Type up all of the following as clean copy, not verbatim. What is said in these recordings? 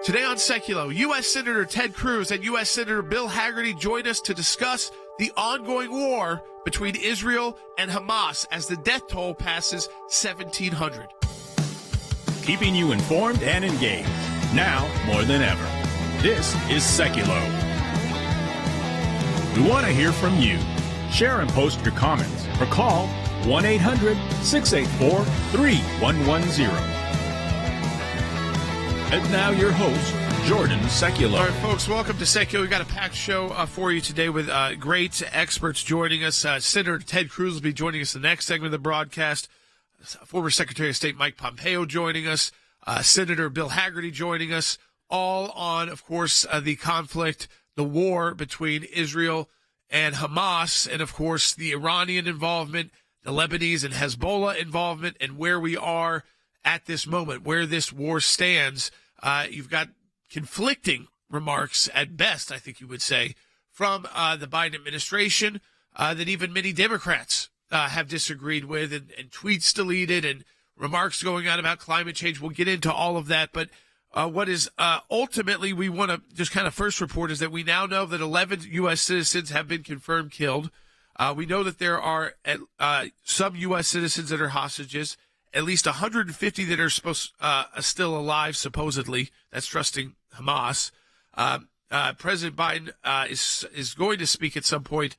Today on Sekulow, U.S. Senator Ted Cruz and U.S. Senator Bill Hagerty join us to discuss the ongoing war between Israel and Hamas as the death toll passes 1,700. Keeping you informed and engaged, now more than ever. This is Sekulow. We want to hear from you. Share and post your comments or call 1-800-684-3110. And now your host, Jordan Sekulow. All right, folks, welcome to Sekulow. We've got a packed show for you today with great experts joining us. Senator Ted Cruz will be joining us in the next segment of the broadcast. Former Secretary of State Mike Pompeo joining us. Senator Bill Hagerty joining us. All on, of course, the conflict, the war between Israel and Hamas, and, of course, the Iranian involvement, the Lebanese and Hezbollah involvement, and where we are at this moment, where this war stands. You've got conflicting remarks at best, I think you would say, from the Biden administration that even many Democrats have disagreed with, and tweets deleted and remarks going on about climate change. We'll get into all of that. But what is ultimately we want to just kind of first report is that we now know that 11 U.S. citizens have been confirmed killed. We know that there are some U.S. citizens that are hostages. At least 150 that are still alive, supposedly. That's trusting Hamas. President Biden is going to speak at some point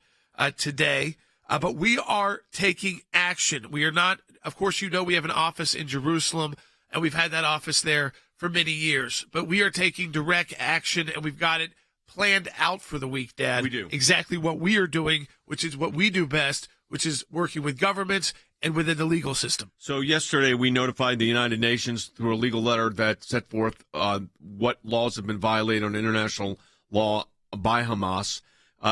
today. But we are taking action. We are not, of course, you know, we have an office in Jerusalem, and we've had that office there for many years. But we are taking direct action, and we've got it planned out for the week, Dad. We do. Exactly what we are doing, which is what we do best, which is working with governments and within the legal system. So yesterday we notified the United Nations through a legal letter that set forth what laws have been violated on international law by Hamas.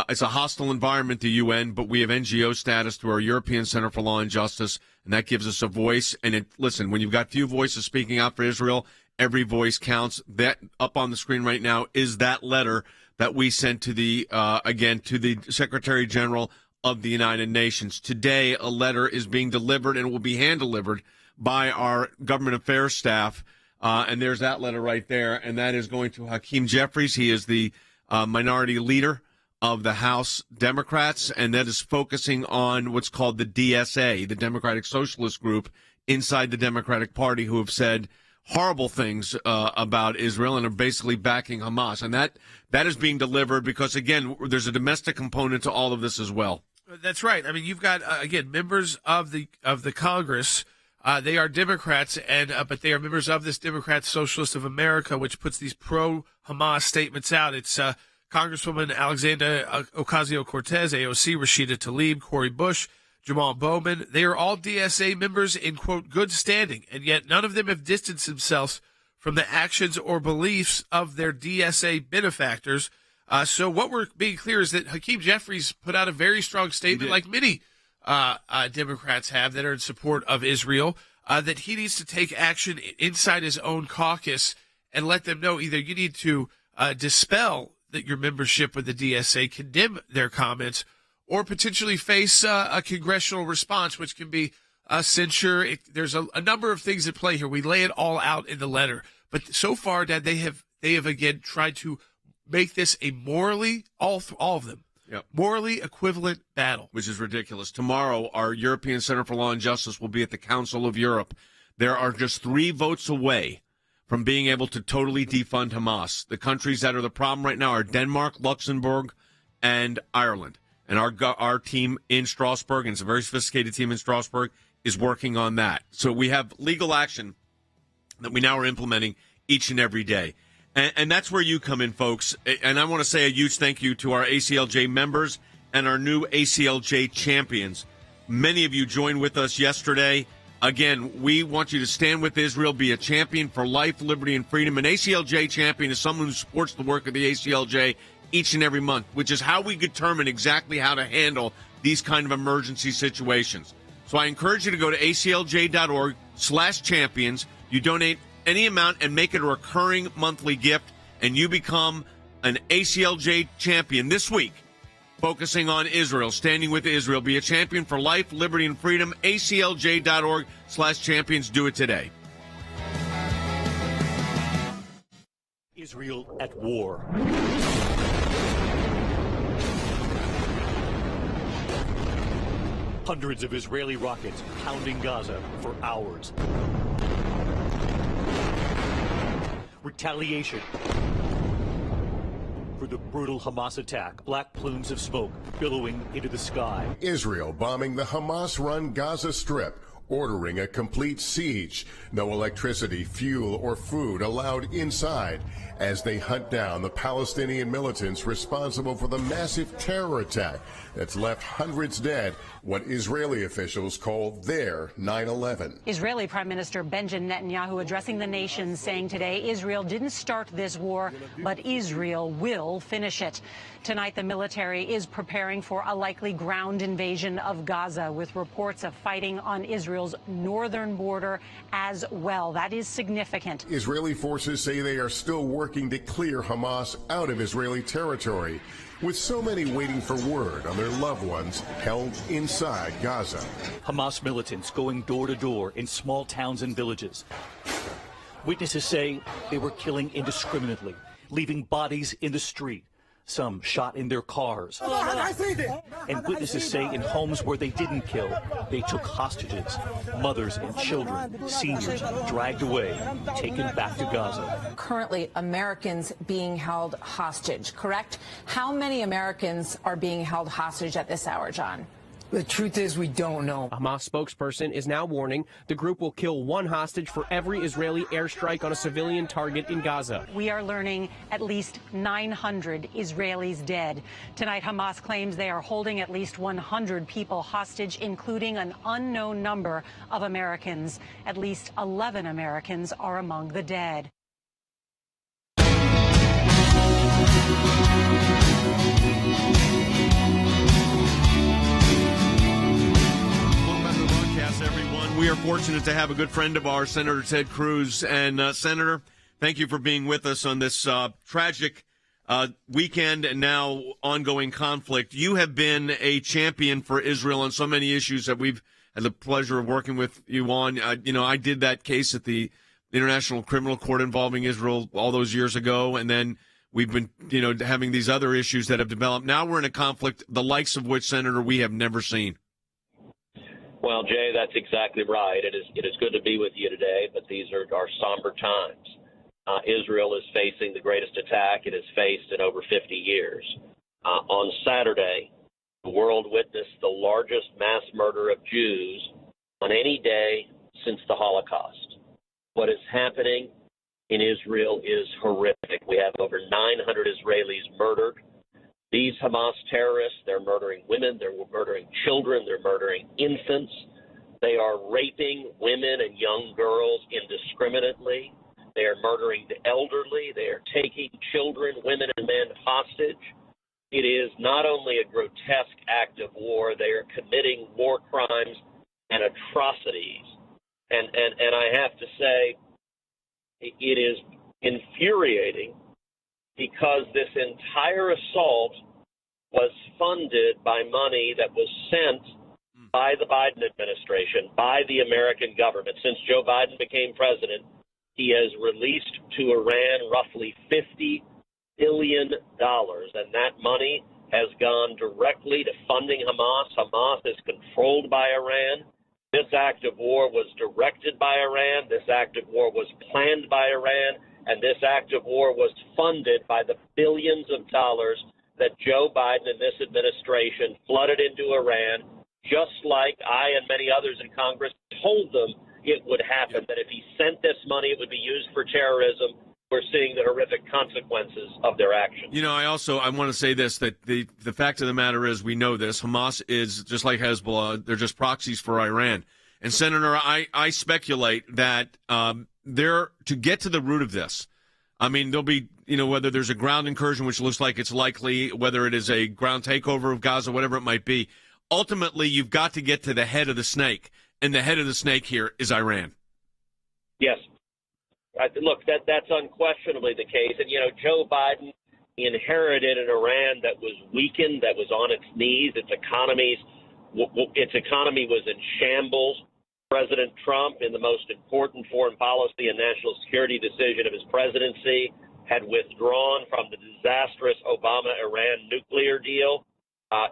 It's a hostile environment, the UN, but we have NGO status through our European Center for Law and Justice, and that gives us a voice. And listen, when you've got few voices speaking out for Israel, every voice counts. That up on the screen right now is that letter that we sent to the Secretary General of the United Nations. Today, a letter is being delivered and will be hand-delivered by our government affairs staff. And there's that letter right there, and that is going to Hakeem Jeffries. He is the minority leader of the House Democrats, and that is focusing on what's called the DSA, the Democratic Socialist Group inside the Democratic Party, who have said horrible things about Israel and are basically backing Hamas. And that is being delivered because, again, there's a domestic component to all of this as well. That's right. I mean, you've got again members of the Congress. They are Democrats, but they are members of this Democrat Socialist of America, which puts these pro-Hamas statements out. It's Congresswoman Alexandria Ocasio-Cortez, AOC, Rashida Tlaib, Cori Bush, Jamal Bowman. They are all DSA members in, quote, good standing, and yet none of them have distanced themselves from the actions or beliefs of their DSA benefactors. So what we're being clear is that Hakeem Jeffries put out a very strong statement, like many Democrats have that are in support of Israel, that he needs to take action inside his own caucus and let them know either you need to dispel your membership with the DSA, condemn their comments, or potentially face a congressional response, which can be censure. There's a number of things at play here. We lay it all out in the letter. But so far, Dad, they have again tried to make this a morally, all of them, morally equivalent battle. Which is ridiculous. Tomorrow, our European Center for Law and Justice will be at the Council of Europe. There are just 3 votes away from being able to totally defund Hamas. The countries that are the problem right now are Denmark, Luxembourg, and Ireland. And our team in Strasbourg, and it's a very sophisticated team in Strasbourg, is working on that. So we have legal action that we now are implementing each and every day. And that's where you come in, folks. And I want to say a huge thank you to our ACLJ members and our new ACLJ champions. Many of you joined with us yesterday. Again, we want you to stand with Israel, be a champion for life, liberty, and freedom. An ACLJ champion is someone who supports the work of the ACLJ each and every month, which is how we determine exactly how to handle these kind of emergency situations. So I encourage you to go to aclj.org/champions. You donate any amount and make it a recurring monthly gift, and you become an ACLJ champion this week, focusing on Israel, standing with Israel. Be a champion for life, liberty, and freedom. ACLJ.org/champions. Do it today. Israel at war. Hundreds of Israeli rockets pounding Gaza for hours. Retaliation for the brutal Hamas attack. Black plumes of smoke billowing into the sky. Israel bombing the Hamas-run Gaza Strip, ordering a complete siege. No electricity, fuel, or food allowed inside as they hunt down the Palestinian militants responsible for the massive terror attack that's left hundreds dead, what Israeli officials call their 9/11. Israeli Prime Minister Benjamin Netanyahu addressing the nation, saying today Israel didn't start this war, but Israel will finish it. Tonight, the military is preparing for a likely ground invasion of Gaza, with reports of fighting on Israel's northern border as well. That is significant. Israeli forces say they are still working to clear Hamas out of Israeli territory, with so many waiting for word on their loved ones held inside Gaza. Hamas militants going door to door in small towns and villages. Witnesses say they were killing indiscriminately, leaving bodies in the street. Some shot in their cars. And witnesses say in homes where they didn't kill, they took hostages, mothers and children, seniors, dragged away, taken back to Gaza. Currently, Americans being held hostage, correct? How many Americans are being held hostage at this hour, John? The truth is, we don't know. A Hamas spokesperson is now warning the group will kill one hostage for every Israeli airstrike on a civilian target in Gaza. We are learning at least 900 Israelis dead. Tonight, Hamas claims they are holding at least 100 people hostage, including an unknown number of Americans. At least 11 Americans are among the dead. Everyone, we are fortunate to have a good friend of ours, Senator Ted Cruz. And Senator, thank you for being with us on this tragic weekend and now ongoing conflict. You have been a champion for Israel on so many issues that we've had the pleasure of working with you on. I did that case at the International Criminal Court involving Israel all those years ago, and then we've been, having these other issues that have developed. Now we're in a conflict, the likes of which, Senator, we have never seen. Well, Jay, that's exactly right. It is good to be with you today, but these are somber times. Israel is facing the greatest attack it has faced in over 50 years. On Saturday, the world witnessed the largest mass murder of Jews on any day since the Holocaust. What is happening in Israel is horrific. We have over 900 Israelis murdered. These Hamas terrorists, they're murdering women, they're murdering children, they're murdering infants. They are raping women and young girls indiscriminately. They are murdering the elderly. They are taking children, women, and men hostage. It is not only a grotesque act of war, they are committing war crimes and atrocities. And I have to say, it is infuriating because this entire assault was funded by money that was sent by the Biden administration, by the American government. Since Joe Biden became president, he has released to Iran roughly $50 billion, and that money has gone directly to funding Hamas. Hamas is controlled by Iran. This act of war was directed by Iran. This act of war was planned by Iran. And this act of war was funded by the billions of dollars that Joe Biden and this administration flooded into Iran, just like I and many others in Congress told them it would happen, that if he sent this money, it would be used for terrorism. We're seeing the horrific consequences of their actions. I want to say this, that the fact of the matter is, we know this. Hamas is just like Hezbollah. They're just proxies for Iran. And, Senator, I speculate that to get to the root of this, I mean, there'll be, whether there's a ground incursion, which looks like it's likely, whether it is a ground takeover of Gaza, whatever it might be, ultimately you've got to get to the head of the snake. And the head of the snake here is Iran. Yes. Look, that's unquestionably the case. And, Joe Biden inherited an Iran that was weakened, that was on its knees. Its economy was in shambles. President Trump, in the most important foreign policy and national security decision of his presidency, had withdrawn from the disastrous Obama-Iran nuclear deal.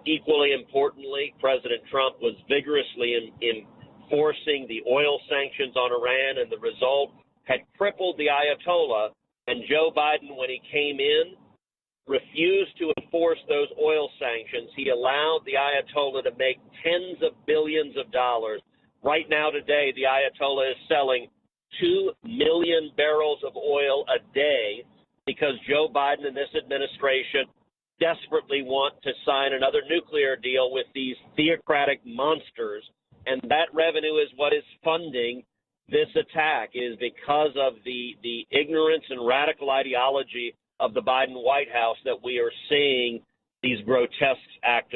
Equally importantly, President Trump was vigorously enforcing the oil sanctions on Iran, and the result had crippled the Ayatollah. And Joe Biden, when he came in, refused to enforce those oil sanctions. He allowed the Ayatollah to make tens of billions of dollars. Right now today, the Ayatollah is selling 2 million barrels of oil a day because Joe Biden and this administration desperately want to sign another nuclear deal with these theocratic monsters. And that revenue is what is funding this attack, is because of the ignorance and radical ideology of the Biden White House that we are seeing these grotesque acts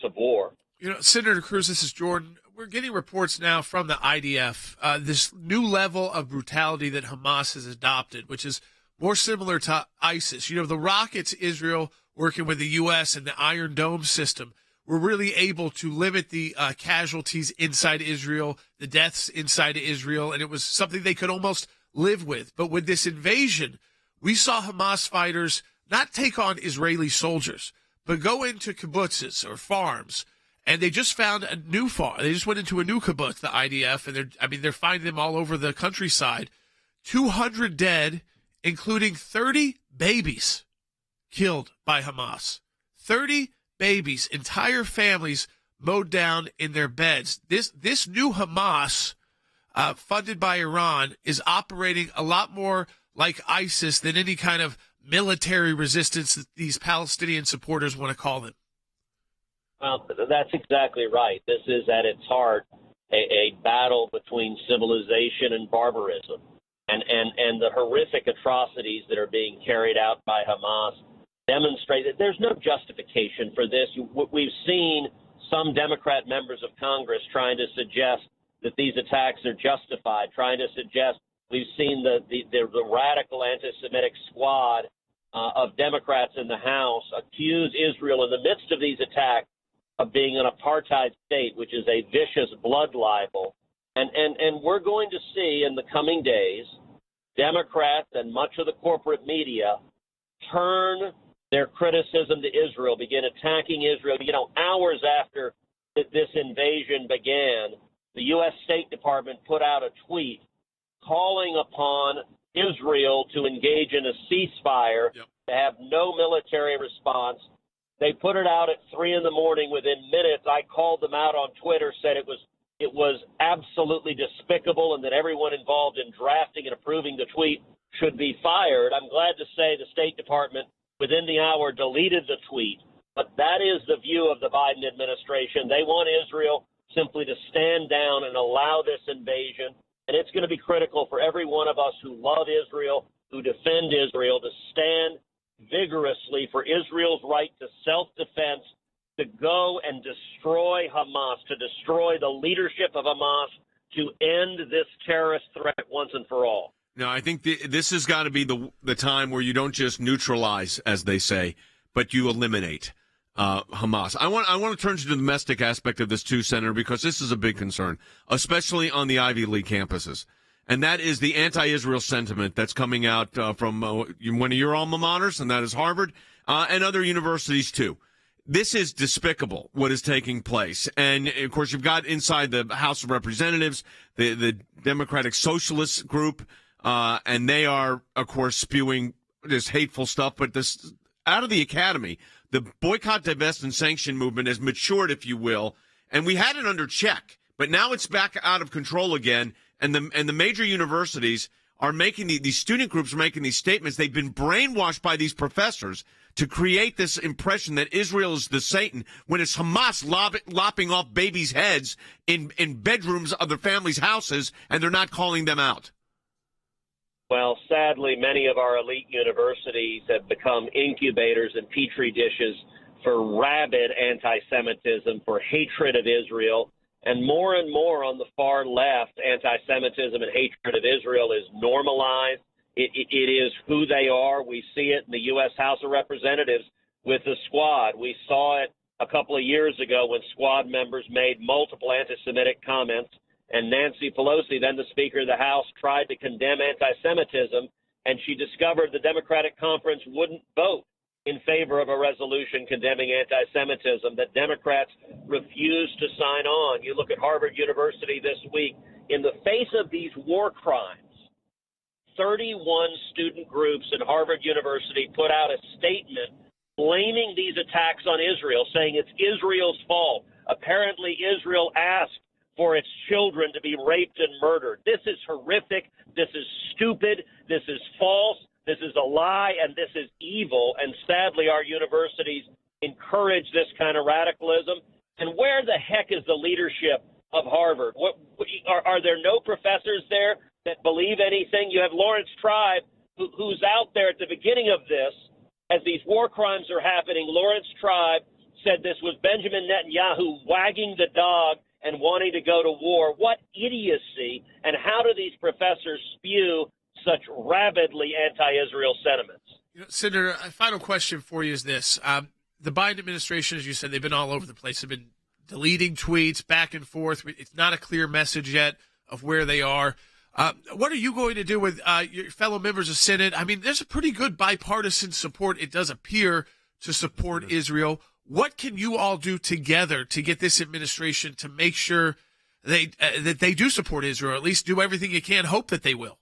of war. You know, Senator Cruz, this is Jordan. We're getting reports now from the IDF, this new level of brutality that Hamas has adopted, which is more similar to ISIS. You know, the rockets Israel working with the U.S. and the Iron Dome system were really able to limit the casualties inside Israel, the deaths inside Israel, and it was something they could almost live with. But with this invasion, we saw Hamas fighters not take on Israeli soldiers, but go into kibbutzes or farms, and they just found a new farm. They just went into a new kibbutz, the IDF, and they're finding them all over the countryside. 200 dead, including 30 babies killed by Hamas. 30 babies, entire families mowed down in their beds. This new Hamas, funded by Iran, is operating a lot more like ISIS than any kind of military resistance that these Palestinian supporters want to call them. Well, that's exactly right. This is at its heart a battle between civilization and barbarism. And the horrific atrocities that are being carried out by Hamas demonstrate that there's no justification for this. We've seen some Democrat members of Congress trying to suggest that these attacks are justified, trying to suggest we've seen the radical anti-Semitic squad of Democrats in the House accuse Israel in the midst of these attacks of being an apartheid state, which is a vicious blood libel. And we're going to see in the coming days Democrats and much of the corporate media turn their criticism to Israel, begin attacking Israel. You know, hours after this invasion began, the U.S. State Department put out a tweet calling upon Israel to engage in a ceasefire, to have no military response. They put it out at 3 a.m. Within minutes, I called them out on Twitter, said it was absolutely despicable and that everyone involved in drafting and approving the tweet should be fired. I'm glad to say the State Department within the hour deleted the tweet. But that is the view of the Biden administration. They want Israel simply to stand down and allow this invasion. And it's going to be critical for every one of us who love Israel, who defend Israel, to stand vigorously for Israel's right to self-defense, to go and destroy Hamas, to destroy the leadership of Hamas, to end this terrorist threat once and for all. No, I think this has got to be the time where you don't just neutralize, as they say, but you eliminate Hamas. I want to turn to the domestic aspect of this too, Senator, because this is a big concern, especially on the Ivy League campuses. And that is the anti-Israel sentiment that's coming out from one of your alma maters, and that is Harvard, and other universities too. This is despicable, what is taking place. And, of course, you've got inside the House of Representatives, the Democratic Socialist group, and they are, of course, spewing this hateful stuff. But this out of the academy, the boycott, divest, and sanction movement has matured, if you will, and we had it under check. But now it's back out of control again, and the major universities are making these student groups are making these statements. They've been brainwashed by these professors to create this impression that Israel is the Satan when it's Hamas lopping off babies' heads in bedrooms of their families' houses, and they're not calling them out. Well, sadly, many of our elite universities have become incubators and petri dishes for rabid anti-Semitism, for hatred of Israel. And more on the far left, anti-Semitism and hatred of Israel is normalized. It is who they are. We see it in the U.S. House of Representatives with the Squad. We saw it a couple of years ago when Squad members made multiple anti-Semitic comments, and Nancy Pelosi, then the Speaker of the House, tried to condemn anti-Semitism, and she discovered the Democratic conference wouldn't vote in favor of a resolution condemning anti-Semitism, that Democrats refused to sign on. You look at Harvard University this week. In the face of these war crimes, 31 student groups at Harvard University put out a statement blaming these attacks on Israel, saying it's Israel's fault. Apparently, Israel asked for its children to be raped and murdered. This is horrific. This is stupid. This is false. This is a lie, and this is evil. And sadly, our universities encourage this kind of radicalism. And where the heck is the leadership of Harvard? Are there no professors there that believe anything? You have Lawrence Tribe, who's out there at the beginning of this. As these war crimes are happening, Lawrence Tribe said this was Benjamin Netanyahu wagging the dog and wanting to go to war. What idiocy, and how do these professors spew such rabidly anti-Israel sentiments? Senator, a final question for you is this. The Biden administration, as you said, they've been all over the place. They've been deleting tweets back and forth. It's not a clear message yet of where they are. What are you going to do with your fellow members of Senate? I mean, there's a pretty good bipartisan support, it does appear, to support Israel. What can you all do together to get this administration to make sure that they do support Israel, or at least do everything you can, hope that they will?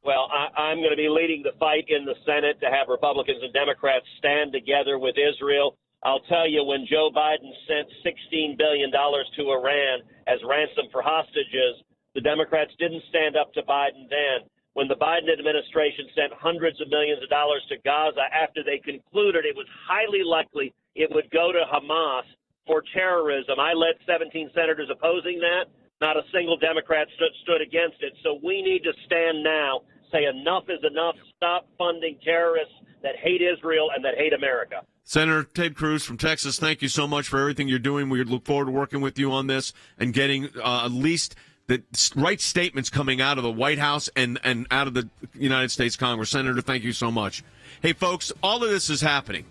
Well, I'm going to be leading the fight in the Senate to have Republicans and Democrats stand together with Israel. I'll tell you, when Joe Biden sent $16 billion to Iran as ransom for hostages, the Democrats didn't stand up to Biden then. When the Biden administration sent hundreds of millions of dollars to Gaza after they concluded it was highly likely it would go to Hamas for terrorism, I led 17 senators opposing that. Not a single Democrat stood against it. So we need to stand now, say enough is enough, stop funding terrorists that hate Israel and that hate America. Senator Ted Cruz from Texas, thank you so much for everything you're doing. We look forward to working with you on this and getting at least the right statements coming out of the White House and out of the United States Congress. Senator, thank you so much. Hey, folks, all of this is happening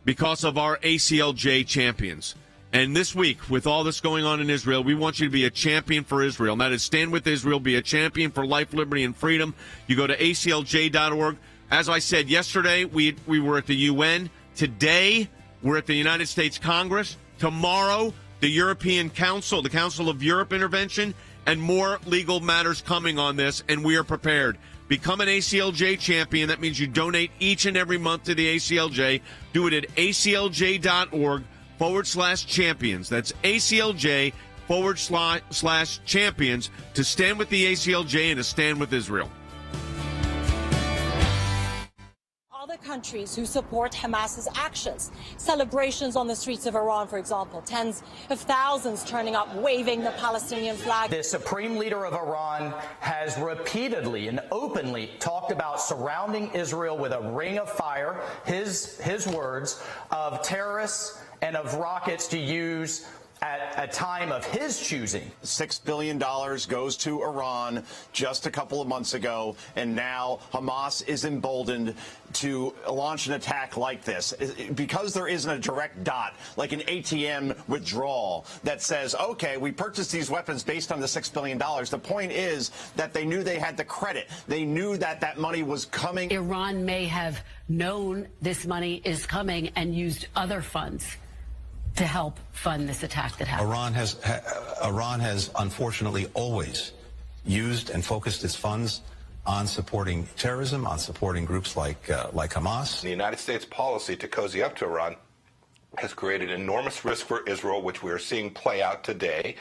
because of our ACLJ champions. And this week, with all this going on in Israel, we want you to be a champion for Israel. And that is stand with Israel, be a champion for life, liberty, and freedom. You go to aclj.org. As I said yesterday, we were at the UN. Today, we're at the United States Congress. Tomorrow, the European Council, the Council of Europe intervention, and more legal matters coming on this, and we are prepared. Become an ACLJ champion. That means you donate each and every month to the ACLJ. Do it at aclj.org/champions. That's ACLJ/champions to stand with the ACLJ and to stand with Israel. Other countries who support Hamas's actions. Celebrations on the streets of Iran, for example. Tens of thousands turning up, waving the Palestinian flag. The supreme leader of Iran has repeatedly and openly talked about surrounding Israel with a ring of fire, his words, of terrorists and of rockets to use at a time of his choosing. $6 billion goes to Iran just a couple of months ago, and now Hamas is emboldened to launch an attack like this. Because there isn't a direct dot, like an ATM withdrawal that says, okay, we purchased these weapons based on the $6 billion. The point is that they knew they had the credit. They knew that that money was coming. Iran may have known this money is coming and used other funds to help fund this attack that happened. Iran has unfortunately always used and focused its funds on supporting terrorism, on supporting groups like Hamas. The United States policy to cozy up to Iran has created enormous risk for Israel, which we are seeing play out today.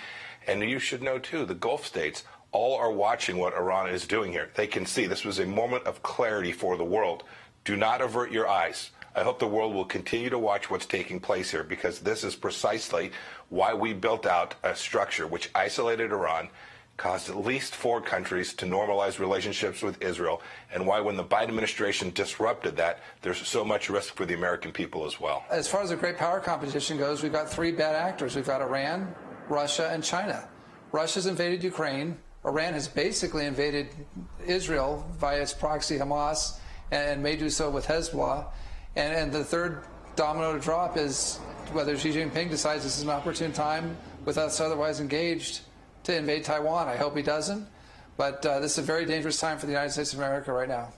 And you should know, too, the Gulf states all are watching what Iran is doing here. They can see this was a moment of clarity for the world. Do not avert your eyes. I hope the world will continue to watch what's taking place here, because this is precisely why we built out a structure which isolated Iran, caused at least 4 countries to normalize relationships with Israel, and why when the Biden administration disrupted that, there's so much risk for the American people as well. As far as the great power competition goes, we've got 3 bad actors. We've got Iran, Russia, and China. Russia's invaded Ukraine. Iran has basically invaded Israel via its proxy Hamas, and may do so with Hezbollah. And the third domino to drop is whether Xi Jinping decides this is an opportune time, with us otherwise engaged, to invade Taiwan. I hope he doesn't. But this is a very dangerous time for the United States of America right now.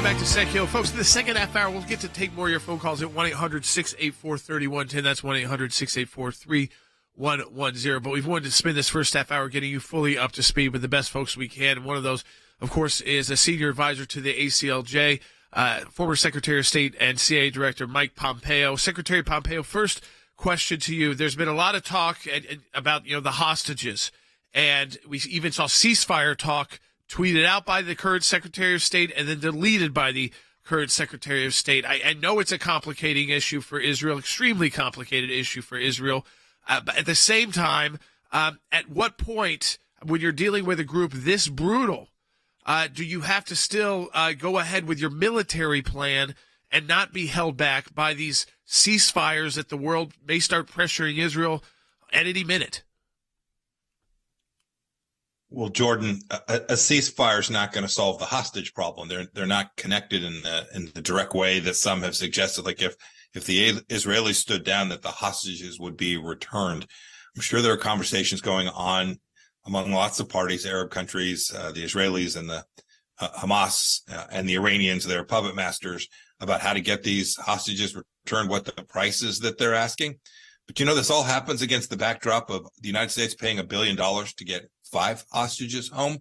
back to Sekulow. Folks, in the second half hour, we'll get to take more of your phone calls at 1-800-684-3110. That's 1-800-684-3110. But we've wanted to spend this first half hour getting you fully up to speed with the best folks we can. And one of those, of course, is a senior advisor to the ACLJ, former Secretary of State and CIA Director Mike Pompeo. Secretary Pompeo, first question to you. There's been a lot of talk about, the hostages. And we even saw ceasefire talk tweeted out by the current Secretary of State and then deleted by the current Secretary of State. I know it's a complicating issue for Israel, extremely complicated issue for Israel. But at the same time, at what point, when you're dealing with a group this brutal, do you have to still go ahead with your military plan and not be held back by these ceasefires that the world may start pressuring Israel at any minute? Well, Jordan, a ceasefire is not going to solve the hostage problem. They're not connected in the direct way that some have suggested. Like if the Israelis stood down, that the hostages would be returned. I'm sure there are conversations going on among lots of parties, Arab countries, the Israelis and the Hamas and the Iranians, their puppet masters, about how to get these hostages returned, what the price is that they're asking. But this all happens against the backdrop of the United States paying $1 billion to get 5 hostages home.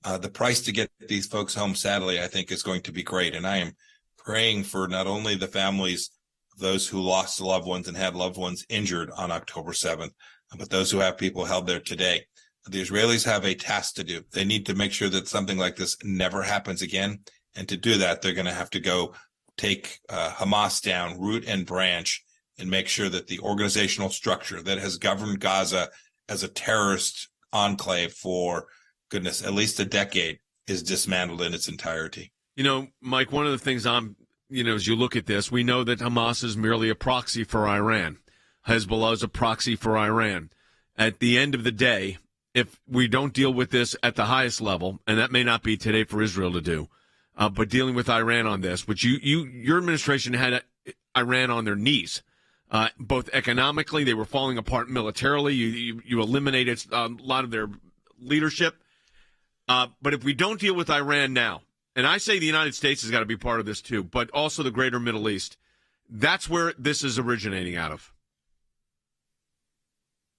The price to get these folks home, sadly, I think is going to be great. And I am praying for not only the families of those who lost loved ones and had loved ones injured on October 7th, but those who have people held there today. The Israelis have a task to do. They need to make sure that something like this never happens again. And to do that, they're going to have to go take Hamas down, root and branch, and make sure that the organizational structure that has governed Gaza as a terrorist enclave for, goodness, at least a decade is dismantled in its entirety. Mike, one of the things as you look at this, we know that Hamas is merely a proxy for Iran. Hezbollah is a proxy for Iran. At the end of the day, if we don't deal with this at the highest level, and that may not be today for Israel to do, but dealing with Iran on this, which your administration had Iran on their knees. Both economically, they were falling apart militarily. You eliminated a lot of their leadership. But if we don't deal with Iran now, and I say the United States has got to be part of this too, but also the greater Middle East, that's where this is originating out of.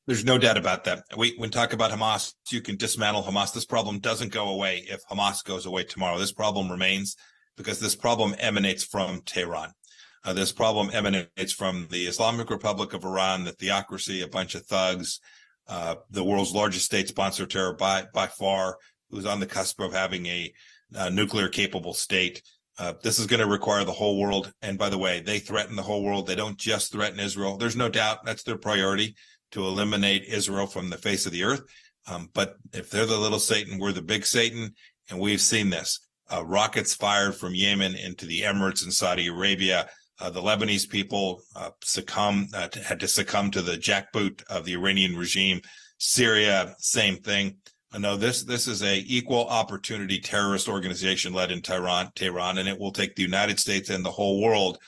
There's no doubt about that. When we talk about Hamas, you can dismantle Hamas. This problem doesn't go away if Hamas goes away tomorrow. This problem remains because this problem emanates from Tehran. This problem emanates from the Islamic Republic of Iran, the theocracy, a bunch of thugs, the world's largest state sponsor of terror by far, who's on the cusp of having a nuclear-capable state. This is going to require the whole world. And by the way, they threaten the whole world. They don't just threaten Israel. There's no doubt that's their priority, to eliminate Israel from the face of the earth. But if they're the little Satan, we're the big Satan. And we've seen this. Rockets fired from Yemen into the Emirates and Saudi Arabia. The Lebanese people had to succumb to the jackboot of the Iranian regime. Syria, same thing. No, this is a equal opportunity terrorist organization led in Tehran, and it will take the United States and the whole world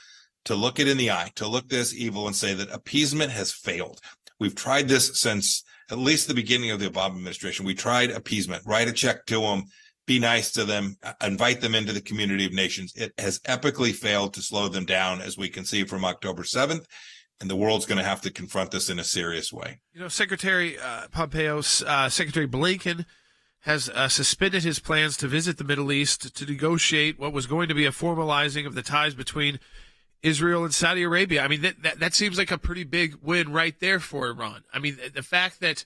to look it in the eye, to look this evil and say that appeasement has failed. We've tried this since at least the beginning of the Obama administration. We tried appeasement, write a check to them, be nice to them, invite them into the community of nations. It has epically failed to slow them down, as we can see from October 7th, and the world's going to have to confront this in a serious way. Secretary Pompeo, Secretary Blinken has suspended his plans to visit the Middle East to negotiate what was going to be a formalizing of the ties between Israel and Saudi Arabia. I mean, that seems like a pretty big win right there for Iran. I mean, the fact that,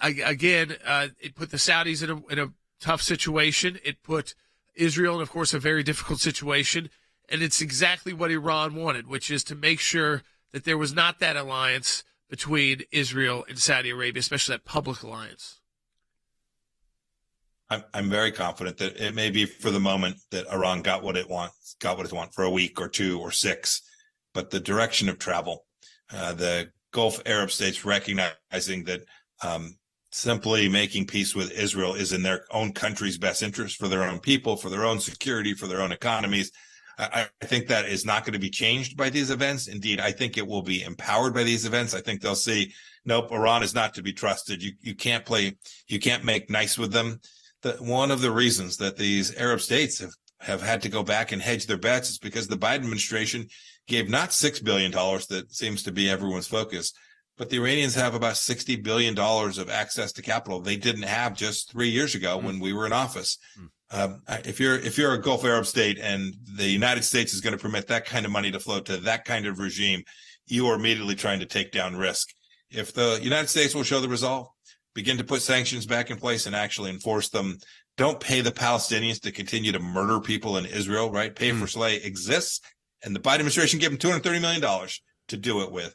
again, it put the Saudis in a tough situation. It put Israel in, of course, a very difficult situation. And it's exactly what Iran wanted, which is to make sure that there was not that alliance between Israel and Saudi Arabia, especially that public alliance. I'm very confident that it may be for the moment that Iran got what it wants for a week or 2 or 6, but the direction of travel, the Gulf Arab states recognizing that simply making peace with Israel is in their own country's best interest, for their own people, for their own security, for their own economies. I think that is not going to be changed by these events. Indeed, I think it will be empowered by these events. I think they'll see, nope, Iran is not to be trusted. You can't make nice with them. One of the reasons that these Arab states have have had to go back and hedge their bets is because the Biden administration gave not $6 billion, that seems to be everyone's focus, but the Iranians have about $60 billion of access to capital they didn't have just 3 years ago when we were in office. If you're a Gulf Arab state and the United States is going to permit that kind of money to flow to that kind of regime, you are immediately trying to take down risk. If the United States will show the resolve, begin to put sanctions back in place and actually enforce them. Don't pay the Palestinians to continue to murder people in Israel, right? Pay for slay exists, and the Biden administration gave them $230 million to do it with.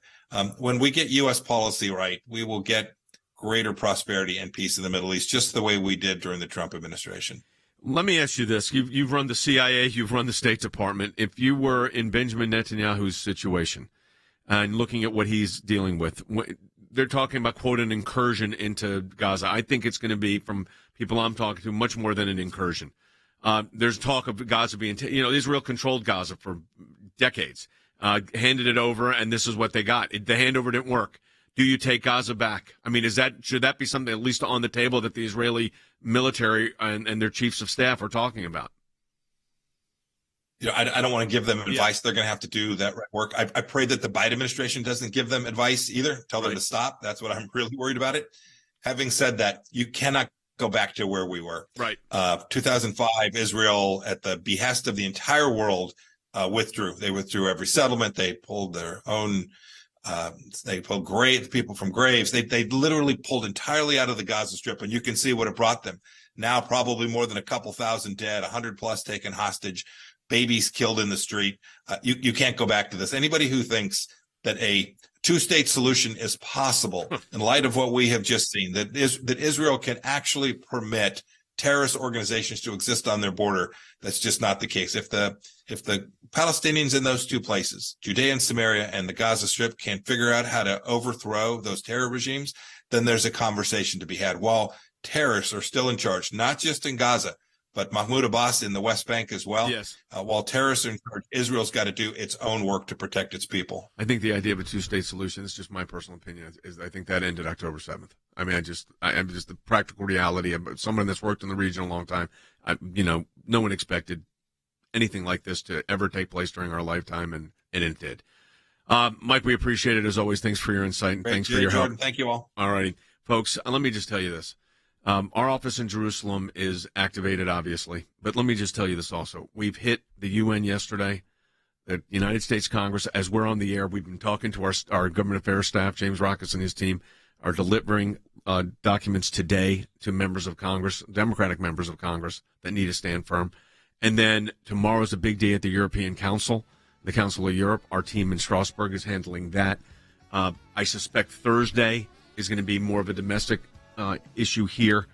When we get U.S. policy right, we will get greater prosperity and peace in the Middle East, just the way we did during the Trump administration. Let me ask you this. You've run the CIA, you've run the State Department. If you were in Benjamin Netanyahu's situation and looking at what he's dealing with, they're talking about, quote, an incursion into Gaza. I think it's going to be, from people I'm talking to, much more than an incursion. There's talk of Gaza being, Israel controlled Gaza for decades, handed it over, and this is what they got. The handover didn't work. Do you take Gaza back? I mean, should that be something at least on the table that the Israeli military and their chiefs of staff are talking about? I don't want to give them advice. They're going to have to do that work. I pray that the Biden administration doesn't give them advice either. Tell them to stop. That's what I'm really worried about it. Having said that, you cannot go back to where we were. 2005, Israel, at the behest of the entire world, withdrew. They withdrew every settlement. They pulled their own. They pulled people from graves. They literally pulled entirely out of the Gaza Strip, and you can see what it brought them. Now, probably more than a couple thousand dead, 100 plus taken hostage, babies killed in the street. You can't go back to this. Anybody who thinks that a two-state solution is possible, in light of what we have just seen, that Israel can actually permit terrorist organizations to exist on their border, that's just not the case. If the Palestinians in those two places, Judea and Samaria and the Gaza Strip, can't figure out how to overthrow those terror regimes, then there's a conversation to be had. While terrorists are still in charge, not just in Gaza, but Mahmoud Abbas in the West Bank as well. Yes. While terrorists are in charge, Israel's got to do its own work to protect its people. I think the idea of a two-state solution, it's just my personal opinion, is I think that ended October 7th. I mean, I'm just the practical reality of someone that's worked in the region a long time. No one expected anything like this to ever take place during our lifetime, and it did. Mike, we appreciate it as always. Thanks for your insight and thanks for your Jordan, help. Thank you all. All righty, folks. Let me just tell you this. Our office in Jerusalem is activated, obviously, but let me just tell you this also. We've hit the UN yesterday. The United States Congress, as we're on the air, we've been talking to our government affairs staff. James Rockus and his team are delivering documents today to members of Congress, Democratic members of Congress that need to stand firm. And then tomorrow is a big day at the European Council, the Council of Europe. Our team in Strasbourg is handling that. I suspect Thursday is going to be more of a domestic issue here,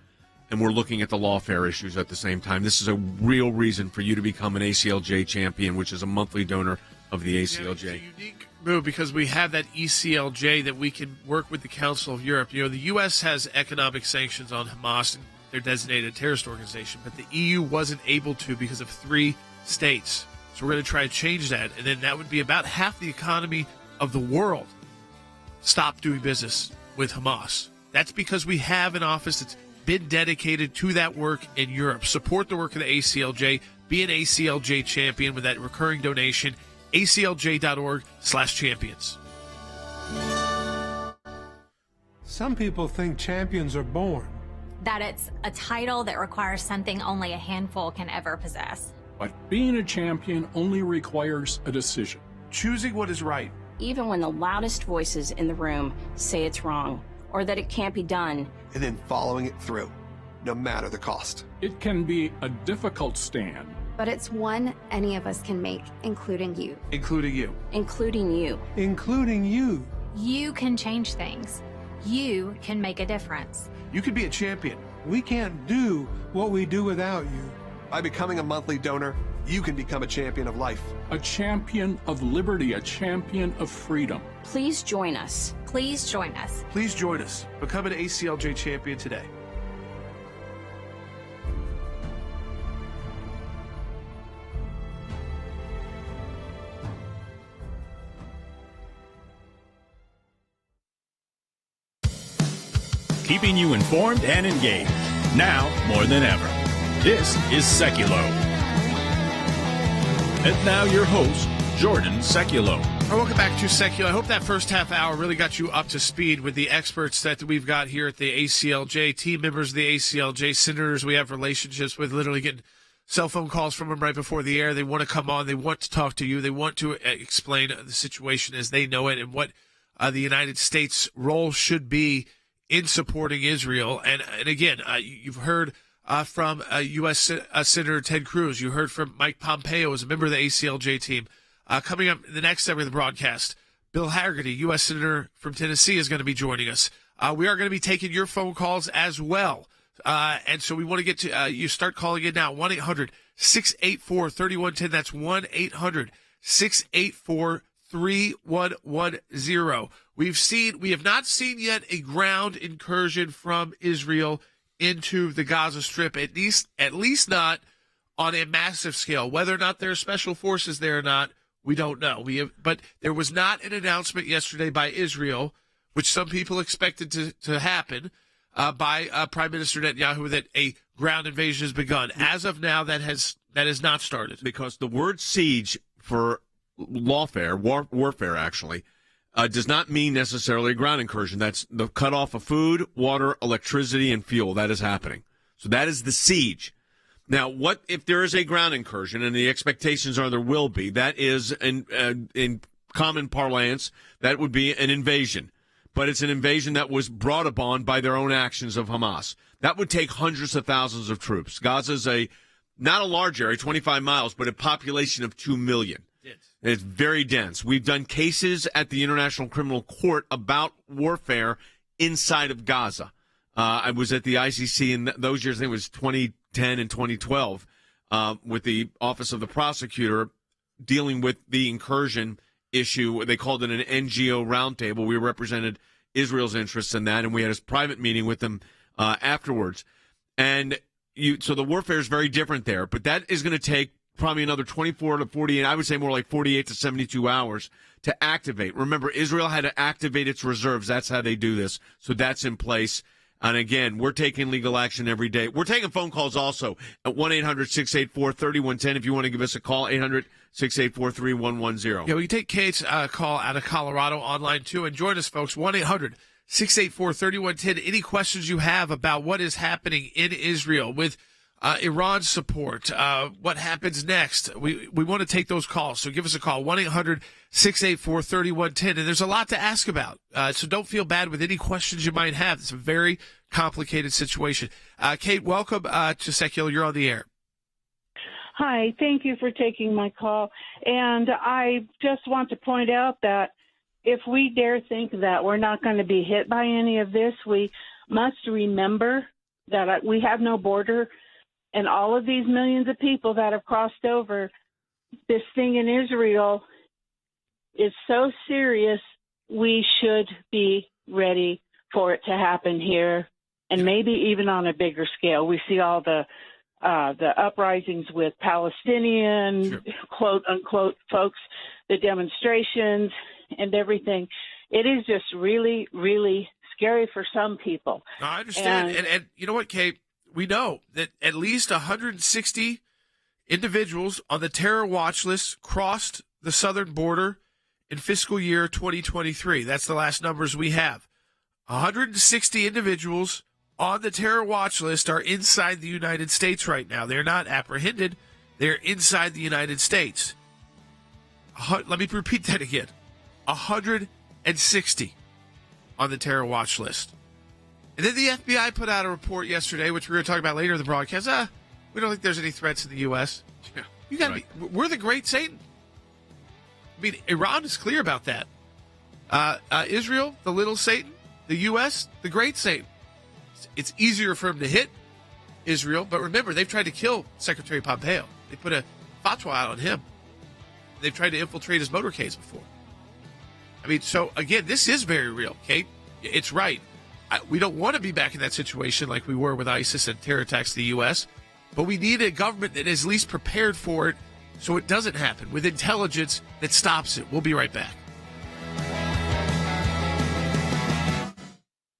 and we're looking at the lawfare issues at the same time. This is a real reason for you to become an ACLJ champion, which is a monthly donor of the ACLJ. It's a unique move because we have that ECLJ that we can work with the Council of Europe. The U.S. has economic sanctions on Hamas, and they're designated a terrorist organization, but the EU wasn't able to because of 3 states. So we're going to try to change that, and then that would be about half the economy of the world stop doing business with Hamas. That's because we have an office that's been dedicated to that work in Europe. Support the work of the ACLJ. Be an ACLJ champion with that recurring donation. ACLJ.org/champions. Some people think champions are born. That it's a title that requires something only a handful can ever possess. But being a champion only requires a decision. Choosing what is right. Even when the loudest voices in the room say it's wrong, or that it can't be done. And then following it through, no matter the cost. It can be a difficult stand. But it's one any of us can make, including you. Including you. Including you. Including you. You can change things. You can make a difference. You can be a champion. We can't do what we do without you. By becoming a monthly donor, you can become a champion of life. A champion of liberty, a champion of freedom. Please join us. Please join us. Please join us. Become an ACLJ champion today. Keeping you informed and engaged. Now more than ever. This is Sekulow. And now your host, Jordan Sekulow. Welcome back to Sekulow. I hope that first half hour really got you up to speed with the experts that we've got here at the ACLJ, team members of the ACLJ, senators we have relationships with, literally getting cell phone calls from them right before the air. They want to come on. They want to talk to you. They want to explain the situation as they know it and what the United States' role should be in supporting Israel. And again, you've heard from U.S. Senator Ted Cruz. You heard from Mike Pompeo as a member of the ACLJ team. Coming up in the next segment of the broadcast, Bill Hagerty, U.S. Senator from Tennessee, is going to be joining us. We are going to be taking your phone calls as well. And so we want to get to you. Start calling in now, 1-800-684-3110. That's 1-800-684-3110. We have not seen yet a ground incursion from Israel into the Gaza Strip, at least not on a massive scale. Whether or not there are special forces there or not, we don't know. But there was not an announcement yesterday by Israel, which some people expected to happen, by Prime Minister Netanyahu, that a ground invasion has begun. As of now, that has not started. Because the word siege for warfare actually, does not mean necessarily a ground incursion. That's the cutoff of food, water, electricity, and fuel. That is happening. So that is the siege. Now, what if there is a ground incursion, and the expectations are there will be? That is, in common parlance, that would be an invasion. But it's an invasion that was brought upon by their own actions of Hamas. That would take hundreds of thousands of troops. Gaza is not a large area, 25 miles, but a population of 2 million. It's very dense. We've done cases at the International Criminal Court about warfare inside of Gaza. I was at the ICC in those years, I think it was 2010 and 2012, with the Office of the Prosecutor dealing with the incursion issue. They called it an NGO roundtable. We represented Israel's interests in that, and we had a private meeting with them afterwards. And so the warfare is very different there, but that is going to take probably another 24 to 48, I would say more like 48 to 72 hours to activate. Remember, Israel had to activate its reserves. That's how they do this. So that's in place. And again, we're taking legal action every day. We're taking phone calls also at 1-800-684-3110. If you want to give us a call, 800-684-3110. Yeah, we can take Kate's call out of Colorado online too. And join us, folks, 1-800-684-3110. Any questions you have about what is happening in Israel with Iran's support, what happens next? We want to take those calls, so give us a call, 1-800-684-3110. And there's a lot to ask about, so don't feel bad with any questions you might have. It's a very complicated situation. Kate, welcome to Sekulow. You're on the air. Hi, thank you for taking my call. And I just want to point out that if we dare think that we're not going to be hit by any of this, we must remember that we have no border. And all of these millions of people that have crossed over, this thing in Israel is so serious, we should be ready for it to happen here, and maybe even on a bigger scale. We see all the uprisings with Palestinian, quote unquote, folks, the demonstrations and everything. It is just really, really scary for some people. I understand. And you know what, Kate? We know that at least 160 individuals on the terror watch list crossed the southern border in fiscal year 2023. That's the last numbers we have. 160 individuals on the terror watch list are inside the United States right now. They're not apprehended. They're inside the United States. Let me repeat that again. 160 on the terror watch list. And then the FBI put out a report yesterday, which we're going to talk about later in the broadcast. We don't think there's any threats in the U.S. Yeah, you got to be. We're the great Satan. I mean, Iran is clear about that. Israel, the little Satan. The U.S., the great Satan. It's easier for him to hit Israel, but remember, they've tried to kill Secretary Pompeo. They put a fatwa out on him. They've tried to infiltrate his motorcades before. I mean, so again, this is very real, Kate. It's right. We don't want to be back in that situation like we were with ISIS and terror attacks to the U.S., but we need a government that is at least prepared for it so it doesn't happen, with intelligence that stops it. We'll be right back.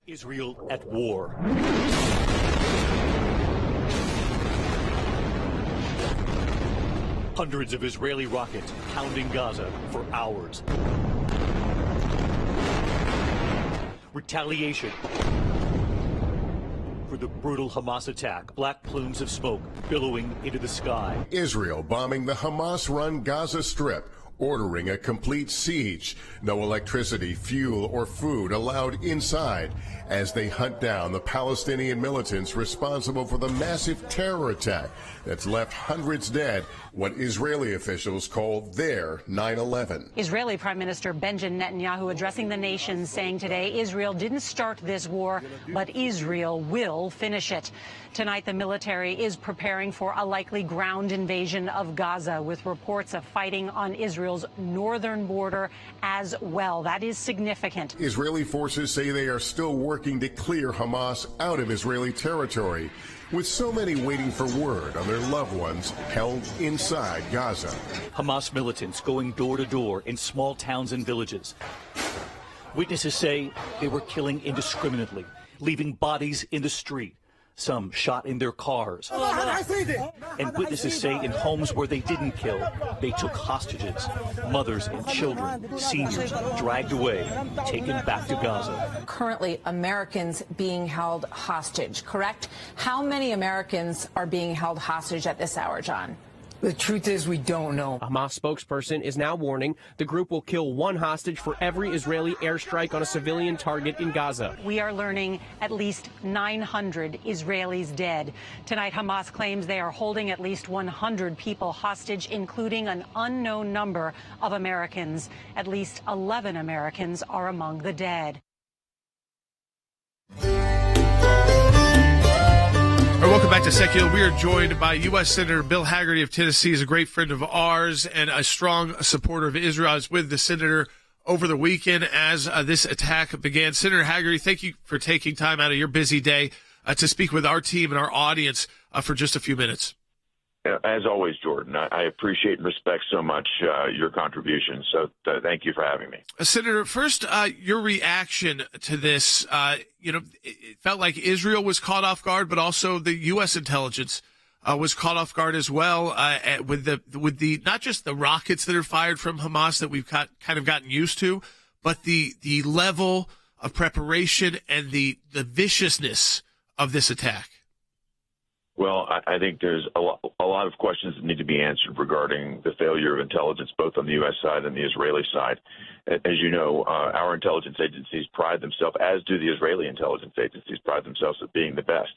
Israel at war. Hundreds of Israeli rockets pounding Gaza for hours. Retaliation for the brutal Hamas attack. Black plumes of smoke billowing into the sky. Israel bombing the Hamas-run Gaza Strip, ordering a complete siege. No electricity, fuel, or food allowed inside as they hunt down the Palestinian militants responsible for the massive terror attack that's left hundreds dead, what Israeli officials call their 9/11. Israeli Prime Minister Benjamin Netanyahu addressing the nation, saying today Israel didn't start this war, but Israel will finish it. Tonight, the military is preparing for a likely ground invasion of Gaza, with reports of fighting on Israel's northern border as well. That is significant. Israeli forces say they are still working to clear Hamas out of Israeli territory, with so many waiting for word on their loved ones held inside Gaza. Hamas militants going door to door in small towns and villages. Witnesses say they were killing indiscriminately, leaving bodies in the street, some shot in their cars. And witnesses say in homes where they didn't kill, they took hostages, mothers and children, seniors, dragged away, taken back to Gaza. Currently, Americans being held hostage, correct? How many Americans are being held hostage at this hour, John? The truth is, we don't know. A Hamas spokesperson is now warning the group will kill one hostage for every Israeli airstrike on a civilian target in Gaza. We are learning at least 900 Israelis dead. Tonight, Hamas claims they are holding at least 100 people hostage, including an unknown number of Americans. At least 11 Americans are among the dead. Welcome back to Sekulow. We are joined by U.S. Senator Bill Hagerty of Tennessee. He's a great friend of ours and a strong supporter of Israel. I was with the senator over the weekend as this attack began. Senator Hagerty, thank you for taking time out of your busy day to speak with our team and our audience for just a few minutes. As always, Jordan, I appreciate and respect so much your contributions. So thank you for having me. Senator, first, your reaction to this, it felt like Israel was caught off guard, but also the U.S. intelligence was caught off guard as well with the not just the rockets that are fired from Hamas that we've kind of gotten used to, but the level of preparation and the viciousness of this attack. Well, I think there's a lot of questions that need to be answered regarding the failure of intelligence, both on the U.S. side and the Israeli side. As you know, our intelligence agencies pride themselves, as do the Israeli intelligence agencies, pride themselves at being the best.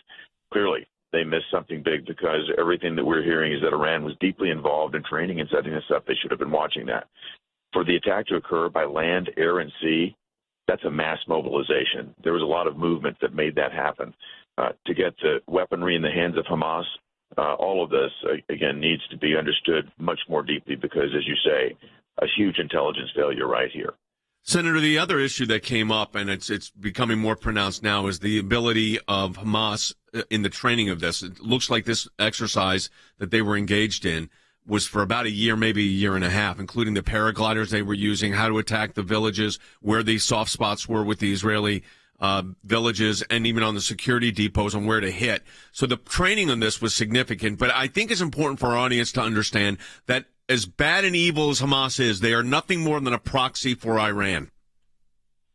Clearly, they missed something big because everything that we're hearing is that Iran was deeply involved in training and setting this up. They should have been watching that. For the attack to occur by land, air, and sea, that's a mass mobilization. There was a lot of movement that made that happen. To get the weaponry in the hands of Hamas, all of this, again, needs to be understood much more deeply because, as you say, a huge intelligence failure right here. Senator, the other issue that came up, and it's becoming more pronounced now, is the ability of Hamas in the training of this. It looks like this exercise that they were engaged in was for about a year, maybe a year and a half, including the paragliders they were using, how to attack the villages, where the soft spots were with the Israeli villages, and even on the security depots on where to hit. So the training on this was significant, but I think it's important for our audience to understand that as bad and evil as Hamas is, they are nothing more than a proxy for Iran.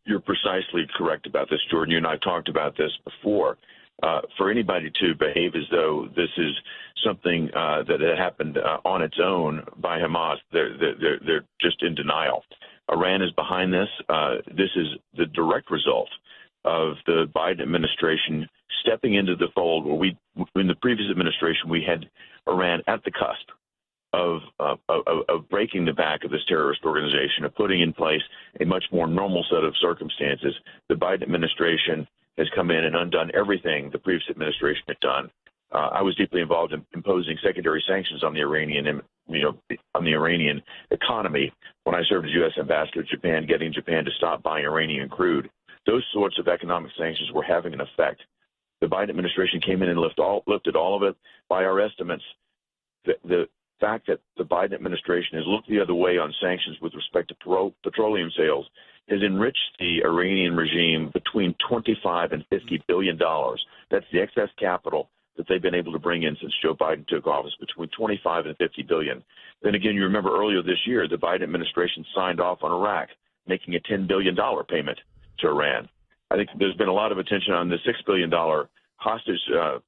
You're precisely correct about this, Jordan. You and I talked about this before. For anybody to behave as though this is something that had happened on its own by Hamas, they're just in denial. Iran is behind this. This is the direct result of the Biden administration stepping into the fold where in the previous administration, we had Iran at the cusp of breaking the back of this terrorist organization, of putting in place a much more normal set of circumstances. The Biden administration has come in and undone everything the previous administration had done. I was deeply involved in imposing secondary sanctions on the Iranian economy when I served as U.S. ambassador to Japan, getting Japan to stop buying Iranian crude. Those sorts of economic sanctions were having an effect. The Biden administration came in and lifted all of it. By our estimates, the fact that the Biden administration has looked the other way on sanctions with respect to petroleum sales has enriched the Iranian regime between $25 and $50 billion. That's the excess capital that they've been able to bring in since Joe Biden took office, between $25 and $50 billion. Then again, you remember earlier this year, the Biden administration signed off on Iraq, making a $10 billion payment to Iran. I think there's been a lot of attention on the $6 billion hostage, the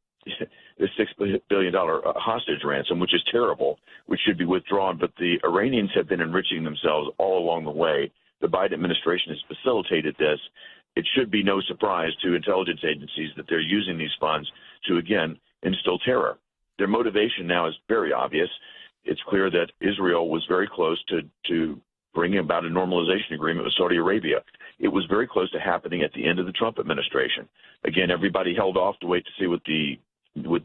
$6 billion hostage ransom, which is terrible, which should be withdrawn. But the Iranians have been enriching themselves all along the way. The Biden administration has facilitated this. It should be no surprise to intelligence agencies that they're using these funds to, again, instill terror. Their motivation now is very obvious. It's clear that Israel was very close to bringing about a normalization agreement with Saudi Arabia. It was very close to happening at the end of the Trump administration. Again, everybody held off to wait to see what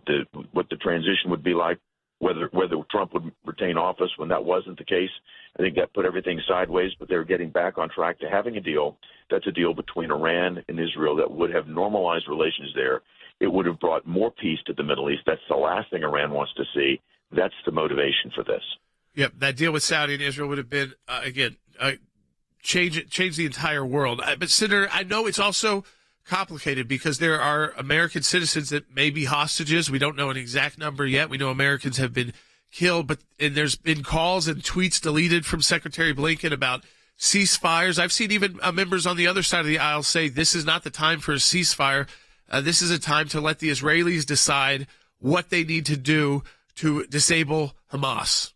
the transition would be like, whether Trump would retain office when that wasn't the case. I think that put everything sideways, but they're getting back on track to having a deal. That's a deal between Iran and Israel that would have normalized relations there. It would have brought more peace to the Middle East. That's the last thing Iran wants to see. That's the motivation for this. Yep, that deal with Saudi and Israel would have been, change the entire world. But, Senator, I know it's also complicated because there are American citizens that may be hostages. We don't know an exact number yet. We know Americans have been killed, and there's been calls and tweets deleted from Secretary Blinken about ceasefires. I've seen even members on the other side of the aisle say this is not the time for a ceasefire. This is a time to let the Israelis decide what they need to do to disable Hamas.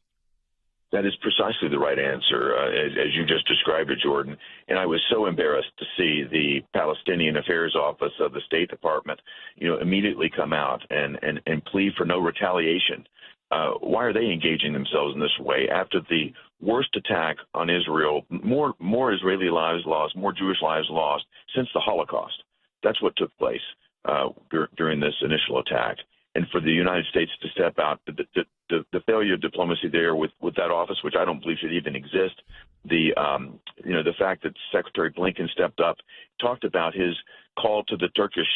That is precisely the right answer, as you just described it, Jordan. And I was so embarrassed to see the Palestinian Affairs Office of the State Department, immediately come out and plead for no retaliation. Why are they engaging themselves in this way after the worst attack on Israel? More Israeli lives lost, more Jewish lives lost since the Holocaust. That's what took place during this initial attack. And for the United States to step out, the failure of diplomacy there with that office, which I don't believe should even exist, the fact that Secretary Blinken stepped up, talked about his call to the Turkish,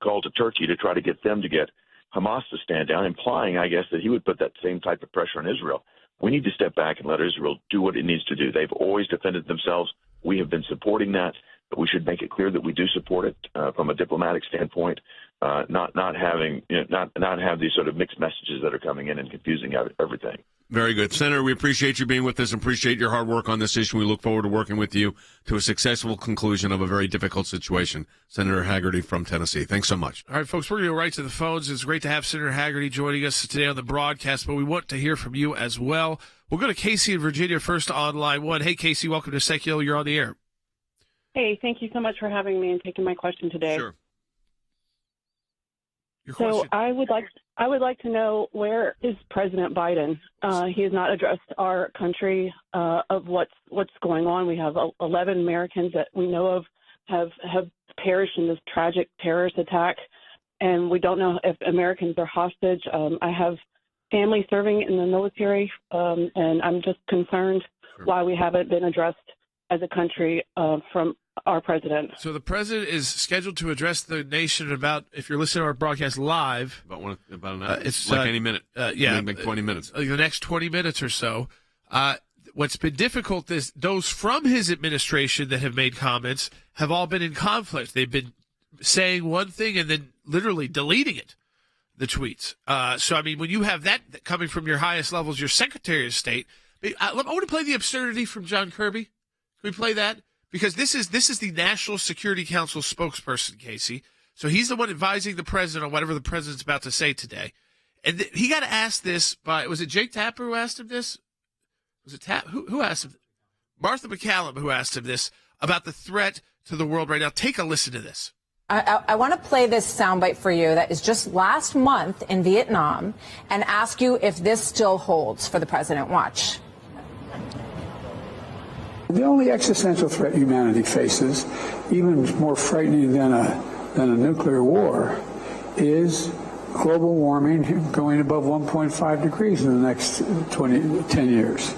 call to Turkey to try to get them to get Hamas to stand down, implying, I guess, that he would put that same type of pressure on Israel. We need to step back and let Israel do what it needs to do. They've always defended themselves. We have been supporting that, but we should make it clear that we do support it from a diplomatic standpoint. Not have these sort of mixed messages that are coming in and confusing everything. Very good. Senator, we appreciate you being with us and appreciate your hard work on this issue. We look forward to working with you to a successful conclusion of a very difficult situation. Senator Hagerty from Tennessee. Thanks so much. All right, folks, we're going to go right to the phones. It's great to have Senator Hagerty joining us today on the broadcast, but we want to hear from you as well. We'll go to Casey in Virginia first on line one. Hey, Casey, welcome to Sekulow. You're on the air. Hey, thank you so much for having me and taking my question today. Sure. So I would like to know, where is President Biden? He has not addressed our country of what's going on. We have 11 Americans that we know of have perished in this tragic terrorist attack, and we don't know if Americans are hostage. I have family serving in the military, and I'm just concerned why we haven't been addressed as a country from our president. So the president is scheduled to address the nation about, if you're listening to our broadcast live, about an hour. It's like any minute. Like 20 minutes. The next 20 minutes or so. What's been difficult is those from his administration that have made comments have all been in conflict. They've been saying one thing and then literally deleting it, the tweets. So, I mean, when you have that coming from your highest levels, your Secretary of State, I want to play the absurdity from John Kirby. Can we play that? Because this is the National Security Council spokesperson, Casey. So he's the one advising the president on whatever the president's about to say today. And he got asked this by, was it Jake Tapper who asked him this? Was it who asked him? Martha McCallum who asked him this about the threat to the world right now. Take a listen to this. I want to play this soundbite for you that is just last month in Vietnam and ask you if this still holds for the president. Watch. The only existential threat humanity faces, even more frightening than a nuclear war, is global warming going above 1.5 degrees in the next 10 years.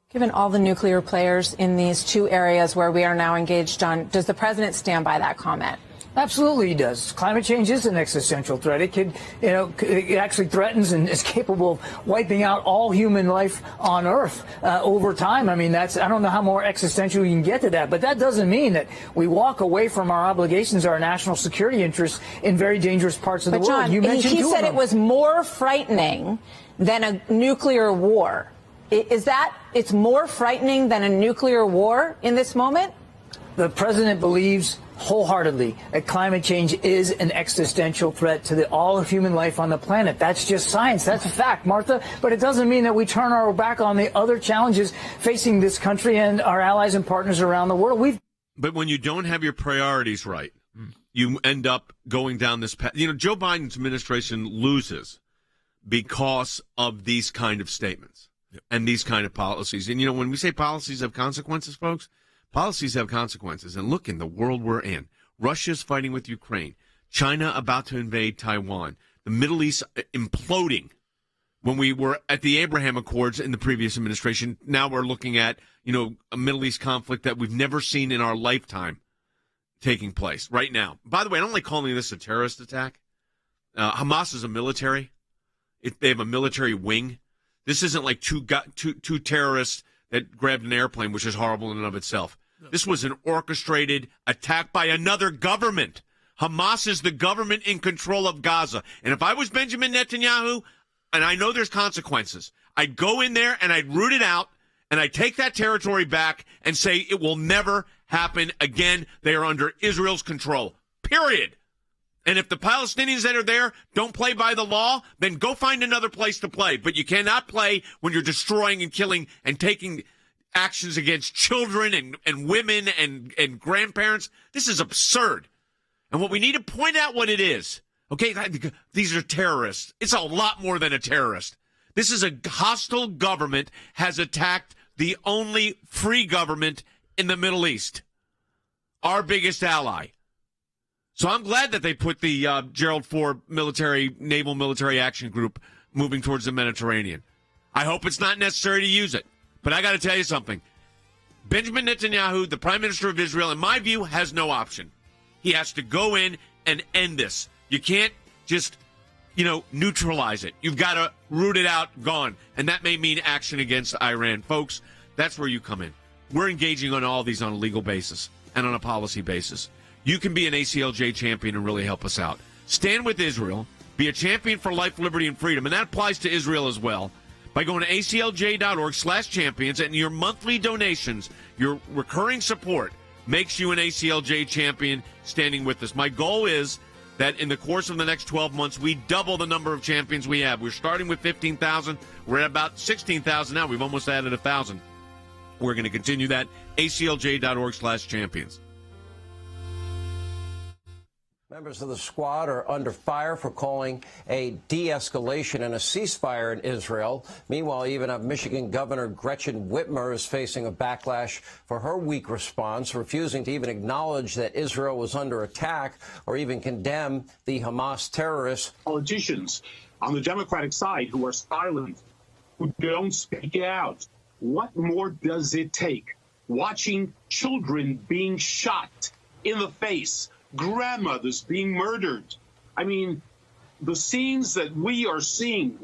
Given all the nuclear players in these two areas where we are now engaged on, does the president stand by that comment? Absolutely, he does. Climate change is an existential threat. It actually threatens and is capable of wiping out all human life on Earth over time. I mean, I don't know how more existential you can get to that, but that doesn't mean that we walk away from our obligations, our national security interests in very dangerous parts of the world. John, You mentioned he said it was more frightening than a nuclear war. Is that it's more frightening than a nuclear war in this moment? The president believes wholeheartedly that climate change is an existential threat to all of human life on the planet. That's just science. That's a fact, Martha. But it doesn't mean that we turn our back on the other challenges facing this country and our allies and partners around the world. But when you don't have your priorities right, you end up going down this path. Joe Biden's administration loses because of these kind of statements and these kind of policies. And, when we say policies have consequences, folks, policies have consequences. And look in the world we're in. Russia's fighting with Ukraine. China about to invade Taiwan. The Middle East imploding. When we were at the Abraham Accords in the previous administration, now we're looking at, a Middle East conflict that we've never seen in our lifetime taking place right now. By the way, I don't like calling this a terrorist attack. Hamas is a military. They have a military wing. This isn't like two terrorists that grabbed an airplane, which is horrible in and of itself. This was an orchestrated attack by another government. Hamas is the government in control of Gaza. And if I was Benjamin Netanyahu, and I know there's consequences, I'd go in there and I'd root it out, and I'd take that territory back and say it will never happen again. They are under Israel's control, period. And if the Palestinians that are there don't play by the law, then go find another place to play. But you cannot play when you're destroying and killing and taking actions against children and women and grandparents. This is absurd. And what we need to point out what it is. Okay, these are terrorists. It's a lot more than a terrorist. This is a hostile government has attacked the only free government in the Middle East, our biggest ally. So I'm glad that they put the Gerald Ford Naval Military Action Group moving towards the Mediterranean. I hope it's not necessary to use it. But I got to tell you something. Benjamin Netanyahu, the Prime Minister of Israel, in my view, has no option. He has to go in and end this. You can't just, neutralize it. You've got to root it out, gone. And that may mean action against Iran. Folks, that's where you come in. We're engaging on all these on a legal basis and on a policy basis. You can be an ACLJ champion and really help us out. Stand with Israel. Be a champion for life, liberty, and freedom. And that applies to Israel as well. By going to aclj.org/champions, and your monthly donations, your recurring support, makes you an ACLJ champion standing with us. My goal is that in the course of the next 12 months, we double the number of champions we have. We're starting with 15,000. We're at about 16,000 now. We've almost added 1,000. We're going to continue that. aclj.org/champions. Members of the squad are under fire for calling a de-escalation and a ceasefire in Israel. Meanwhile, even Michigan Governor Gretchen Whitmer is facing a backlash for her weak response, refusing to even acknowledge that Israel was under attack or even condemn the Hamas terrorists. Politicians on the Democratic side who are silent, who don't speak out. What more does it take? Watching children being shot in the face, grandmothers being murdered. I mean, the scenes that we are seeing,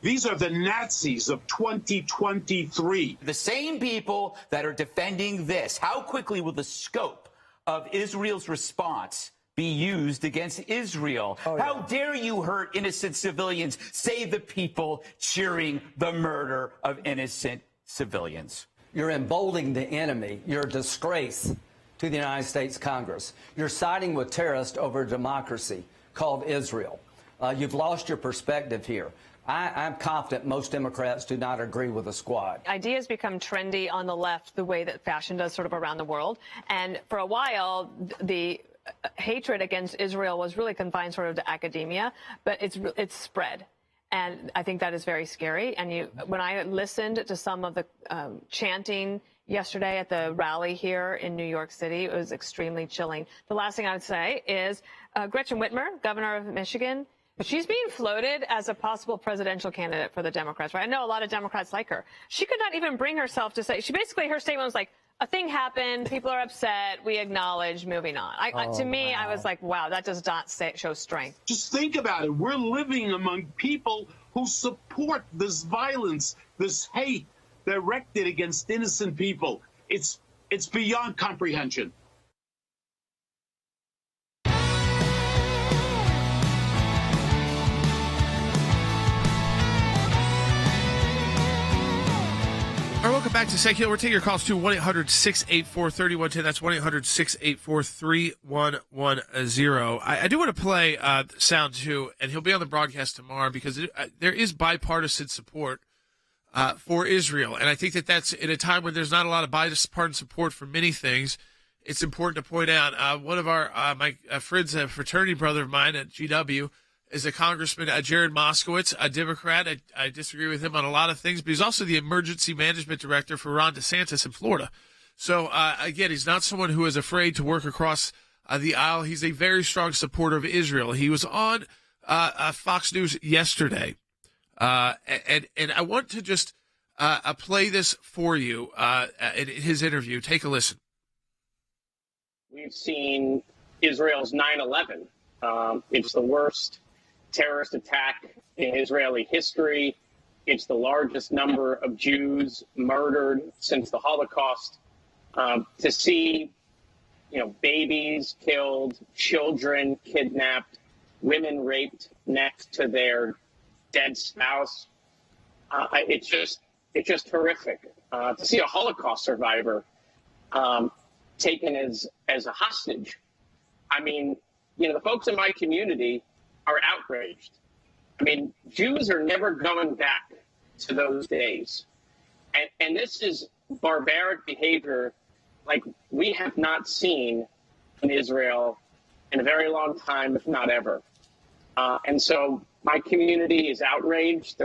these are the Nazis of 2023. The same people that are defending this. How quickly will the scope of Israel's response be used against Israel? How dare you hurt innocent civilians, save the people cheering the murder of innocent civilians? You're emboldening the enemy. You're a disgrace to the United States Congress. You're siding with terrorists over a democracy called Israel. You've lost your perspective here. I'm confident most Democrats do not agree with the squad. Ideas become trendy on the left the way that fashion does sort of around the world. And for a while, the hatred against Israel was really confined sort of to academia, but it's spread. And I think that is very scary. And when I listened to some of the chanting yesterday at the rally here in New York City, it was extremely chilling. The last thing I would say is Gretchen Whitmer, governor of Michigan, she's being floated as a possible presidential candidate for the Democrats, right? I know a lot of Democrats like her. She could not even bring herself to say, her statement was like, a thing happened, people are upset, we acknowledge, moving on. To me, I was like, wow, that does not show strength. Just think about it. We're living among people who support this violence, this hate directed against innocent people. It's beyond comprehension. Welcome back to Sekulow. We're taking your calls to 1-800-684-3110. That's 1-800-684-3110. I do want to play sound, too, and he'll be on the broadcast tomorrow because there is bipartisan support for Israel. And I think that that's in a time when there's not a lot of bipartisan support for many things. It's important to point out one of my friends, a fraternity brother of mine at GW, is a Congressman, Jared Moskowitz, a Democrat. I disagree with him on a lot of things, but he's also the emergency management director for Ron DeSantis in Florida. So, again, he's not someone who is afraid to work across the aisle. He's a very strong supporter of Israel. He was on Fox News yesterday, and I want to just play this for you in his interview. Take a listen. We've seen Israel's 9/11. It's the worst terrorist attack in Israeli history. It's the largest number of Jews murdered since the Holocaust. To see, babies killed, children kidnapped, women raped next to their dead spouse, it's just horrific. To see a Holocaust survivor taken as a hostage. I mean, the folks in my community are outraged. I mean, Jews are never going back to those days. And this is barbaric behavior like we have not seen in Israel in a very long time, if not ever. And so my community is outraged.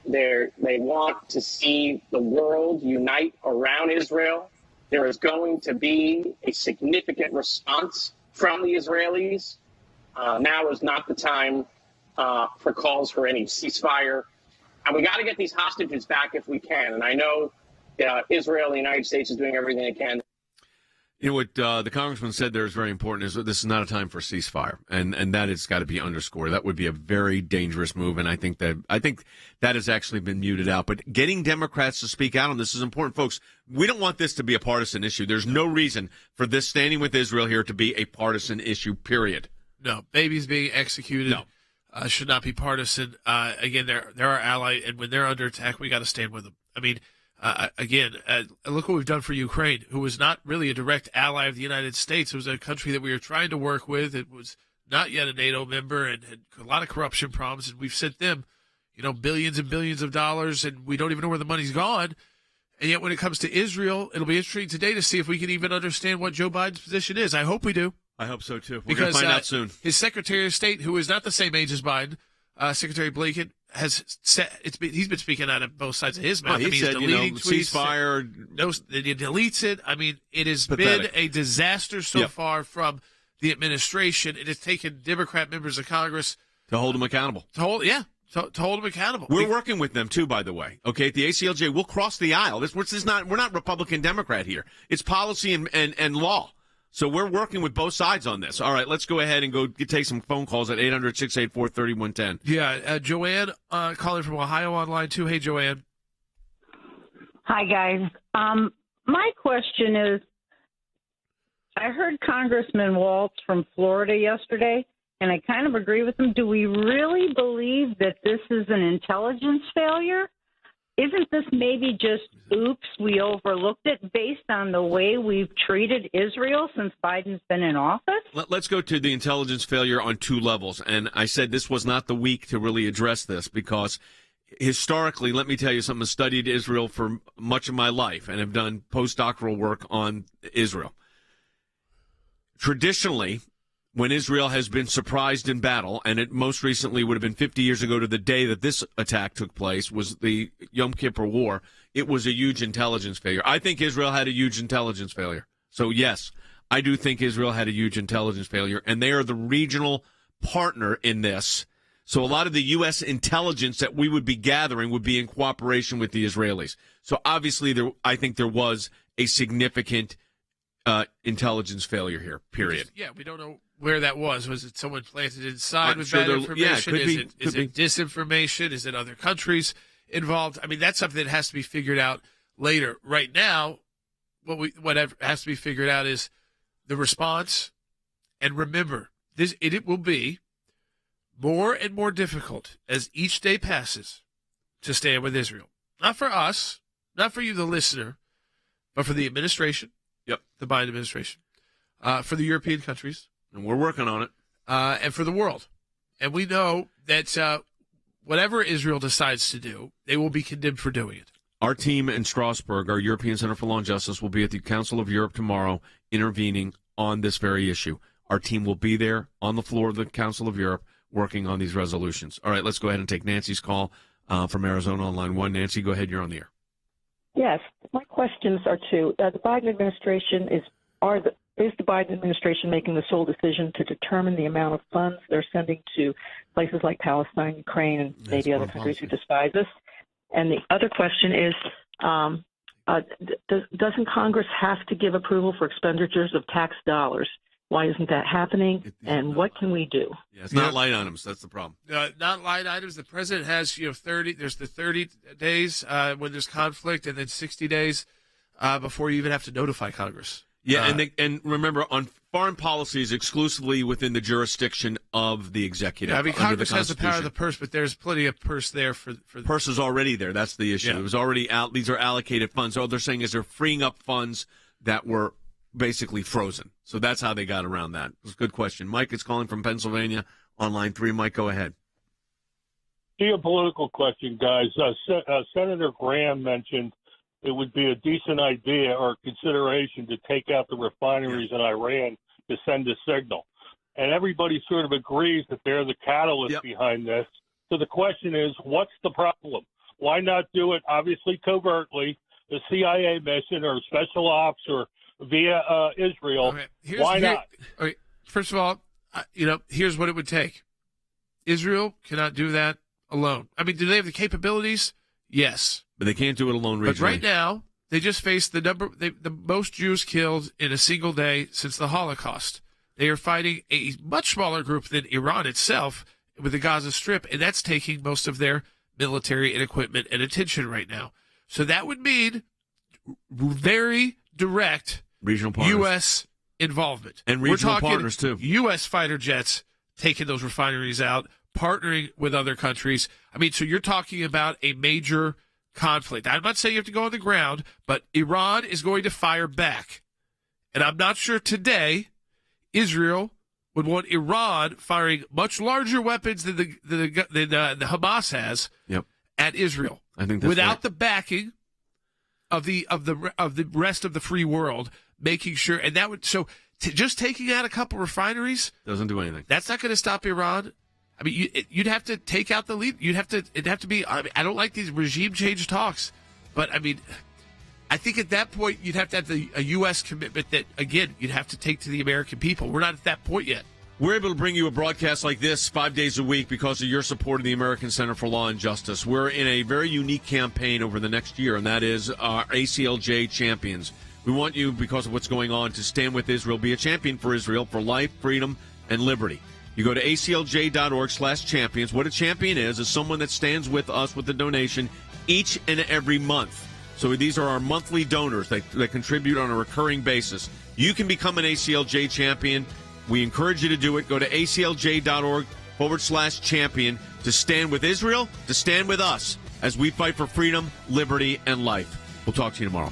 They want to see the world unite around Israel. There is going to be a significant response from the Israelis. Now is not the time for calls for any ceasefire. And we got to get these hostages back if we can. And I know Israel and the United States is doing everything they can. What the congressman said there is very important is that this is not a time for ceasefire, and that has got to be underscored. That would be a very dangerous move, and I think that has actually been muted out. But getting Democrats to speak out on this is important, folks. We don't want this to be a partisan issue. There's no reason for this standing with Israel here to be a partisan issue, period. No, babies being executed should not be partisan. Again, they're our ally, and when they're under attack, we got to stand with them. I mean, again, look what we've done for Ukraine, who was not really a direct ally of the United States. It was a country that we were trying to work with. It was not yet a NATO member and had a lot of corruption problems, and we've sent them, billions and billions of dollars, and we don't even know where the money's gone. And yet when it comes to Israel, it'll be interesting today to see if we can even understand what Joe Biden's position is. I hope we do. I hope so, too. We're going to find out soon. His Secretary of State, who is not the same age as Biden, Secretary Blinken, has said he's been speaking out of both sides of his mouth. He said, ceasefire. He deletes it. I mean, it has been a disaster so far from the administration. It has taken Democrat members of Congress to hold them accountable. To hold them accountable. We're working with them too, by the way. Okay, at the ACLJ, we'll cross the aisle. We're not Republican Democrat here. It's policy and law. So we're working with both sides on this. All right, let's go ahead and take some phone calls at 800-684-3110. Yeah, Joanne calling from Ohio on line 2. Hey, Joanne. Hi, guys. My question is, I heard Congressman Waltz from Florida yesterday, and I kind of agree with him. Do we really believe that this is an intelligence failure? Isn't this maybe just, oops, we overlooked it based on the way we've treated Israel since Biden's been in office? Let's go to the intelligence failure on two levels. And I said this was not the week to really address this because historically, let me tell you something, I've studied Israel for much of my life and have done postdoctoral work on Israel. Traditionally, when Israel has been surprised in battle, and it most recently would have been 50 years ago to the day that this attack took place, was the Yom Kippur War, it was a huge intelligence failure. I think Israel had a huge intelligence failure. So, yes, I do think Israel had a huge intelligence failure, and they are the regional partner in this. So a lot of the U.S. intelligence that we would be gathering would be in cooperation with the Israelis. So, obviously, I think there was a significant intelligence failure here, period. Yeah, we don't know where that was. Was it someone planted inside with bad information? Is it disinformation? Is it other countries involved? I mean, that's something that has to be figured out later. Right now, what has to be figured out is the response. And remember, it will be more and more difficult as each day passes to stand with Israel. Not for us, not for you, the listener, but for the administration. Yep. The Biden administration. For the European countries. And we're working on it. And for the world. And we know that whatever Israel decides to do, they will be condemned for doing it. Our team in Strasbourg, our European Center for Law and Justice, will be at the Council of Europe tomorrow intervening on this very issue. Our team will be there on the floor of the Council of Europe working on these resolutions. All right, let's go ahead and take Nancy's call from Arizona on line 1. Nancy, go ahead. You're on the air. Yes. My questions are two. The Biden administration is the Biden administration making the sole decision to determine the amount of funds they're sending to places like Palestine, Ukraine, and maybe other countries who despise us? And the other question is, doesn't Congress have to give approval for expenditures of tax dollars? Why isn't that happening? And what can we do? Yeah, it's not line items. That's the problem. Not line items. The president has 30. There's the 30 days when there's conflict, and then 60 days before you even have to notify Congress. Yeah, and remember, on foreign policies exclusively within the jurisdiction of the executive. Yeah, I mean, Congress has the power of the purse, but there's plenty of purse there for purse is already there. That's the issue. Yeah. It was already out. These are allocated funds. All they're saying is they're freeing up funds that were basically frozen. So that's how they got around that. It was a good question. Mike is calling from Pennsylvania on line 3. Mike, go ahead. Geopolitical question, guys. Senator Graham mentioned it would be a decent idea or consideration to take out the refineries in Iran to send a signal. And everybody sort of agrees that they're the catalyst behind this. So the question is, what's the problem? Why not do it, obviously, covertly, the CIA mission or special ops or via Israel? Why not? Okay. First of all, here's what it would take. Israel cannot do that alone. I mean, do they have the capabilities? Yes. But they can't do it alone regionally. But right now, they just faced the most Jews killed in a single day since the Holocaust. They are fighting a much smaller group than Iran itself with the Gaza Strip, and that's taking most of their military and equipment and attention right now. So that would mean very direct regional partners. U.S. involvement. And regional partners, too. U.S. fighter jets taking those refineries out, partnering with other countries. I mean, so you're talking about a major conflict. I'm not saying you have to go on the ground, but Iran is going to fire back. And I'm not sure today Israel would want Iran firing much larger weapons than the Hamas has at Israel. I think that's without right. the backing of the rest of the free world, making sure, and that would just taking out a couple refineries doesn't do anything. That's not going to stop Iran. I mean, you'd have to take out the lead. It'd have to be. I mean, I don't like these regime change talks, but I mean, I think at that point you'd have to have a U.S. commitment that, again, you'd have to take to the American people. We're not at that point yet. We're able to bring you a broadcast like this 5 days a week because of your support of the American Center for Law and Justice. We're in a very unique campaign over the next year, and that is our ACLJ champions. We want you, because of what's going on, to stand with Israel, be a champion for Israel, for life, freedom, and liberty. You go to aclj.org/champions. What a champion is someone that stands with us with a donation each and every month. So these are our monthly donors that contribute on a recurring basis. You can become an ACLJ champion. We encourage you to do it. Go to aclj.org/champion to stand with Israel, to stand with us as we fight for freedom, liberty, and life. We'll talk to you tomorrow.